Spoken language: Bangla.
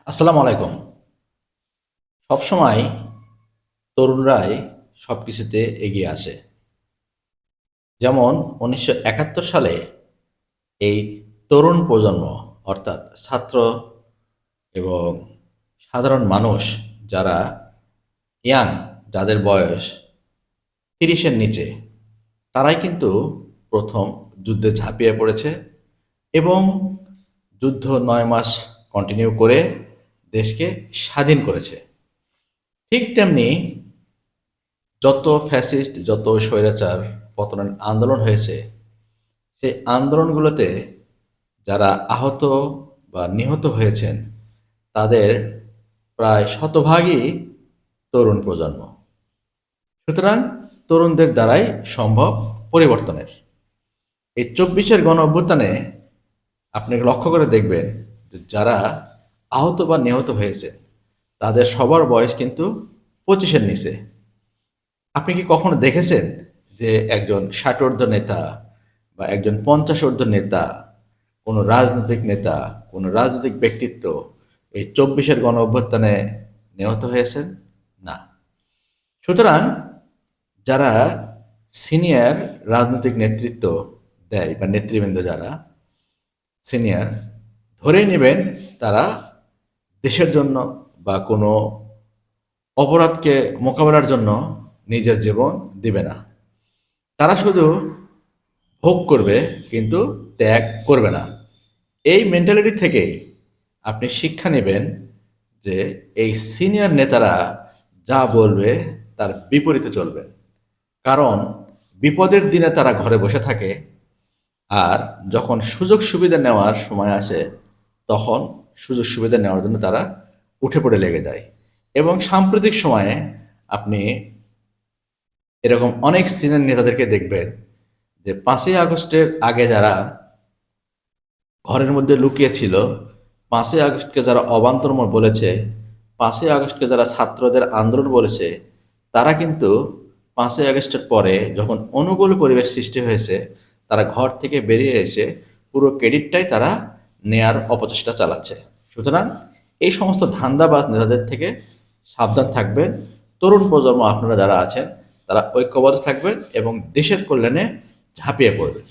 আসসালামু আলাইকুম। সবসময় তরুণরাই সব কিছুতে এগিয়ে আসে। যেমন ১৯৭১ সালে এই তরুণ প্রজন্ম অর্থাৎ ছাত্র এবং সাধারণ মানুষ যারা ইয়াং, যাদের বয়স ৩০-এর নিচে, তারাই কিন্তু প্রথম যুদ্ধে ঝাঁপিয়ে পড়েছে এবং যুদ্ধ ৯ মাস কন্টিনিউ করে দেশকে স্বাধীন করেছে। ঠিক তেমনি যত ফ্যাসিস্ট, যত স্বৈরাচার পতনের আন্দোলন হয়েছে, সেই আন্দোলনগুলোতে যারা আহত বা নিহত হয়েছেন, তাদের প্রায় শতভাগই তরুণ প্রজন্ম। সুতরাং তরুণদের দ্বারাই সম্ভব পরিবর্তনের। এই ২৪-এর গণ অভ্যুত্থানে আপনি লক্ষ্য করে দেখবেন যে যারা আহত বা নিহত হয়েছে, তাদের সবার বয়স কিন্তু ২৫-এর নিচে। আপনি কি কখনো দেখেছেন যে একজন ৬০ নেতা বা একজন ৫০ নেতা, কোনো রাজনৈতিক নেতা, কোনো রাজনৈতিক ব্যক্তিত্ব এই ২৪-এর গণ অভ্যুত্থানে নিহত হয়েছেন? না। সুতরাং যারা সিনিয়র রাজনৈতিক নেতৃত্ব দেয় বা নেতৃবৃন্দ যারা সিনিয়র, ধরেই নেবেন তারা দেশের জন্য বা কোনো অপরাধকে মোকাবেলার জন্য নিজের জীবন দিবে না। তারা শুধু ভোগ করবে কিন্তু ত্যাগ করবে না। এই মেন্টালিটি থেকেই আপনি শিক্ষা নেবেন যে এই সিনিয়র নেতারা যা বলবে তার বিপরীতে চলবেন। কারণ বিপদের দিনে তারা ঘরে বসে থাকে, আর যখন সুযোগ সুবিধা নেওয়ার সময় আসে তখন সুযোগ সুবিধা নেওয়ার জন্য তারা উঠে পড়ে লেগে যায়। এবং সাম্প্রতিক সময়ে আপনি এরকম অনেক সিনিয়র নেতাদেরকে দেখবেন যে ৫ই আগস্টের আগে যারা ঘরের মধ্যে লুকিয়ে ছিল, ৫ই আগস্টকে যারা অবান্তর বলেছে, ৫ই আগস্টকে যারা ছাত্রদের আন্দোলন বলেছে, তারা কিন্তু ৫ই আগস্টের পরে যখন অনুকূল পরিবেশ সৃষ্টি হয়েছে, তারা ঘর থেকে বেরিয়ে এসে পুরো ক্রেডিটটাই তারা নেয়ার অপচেষ্টা চালাচ্ছে। সুতরাং এই সমস্ত ধান্দাবাজ নেতাদের থেকে সাবধান থাকবেন। তরুণ প্রজন্ম আপনারা যারা আছেন, তারা ঐক্যবদ্ধ থাকবেন এবং দেশের কল্যাণে ঝাঁপিয়ে পড়বেন।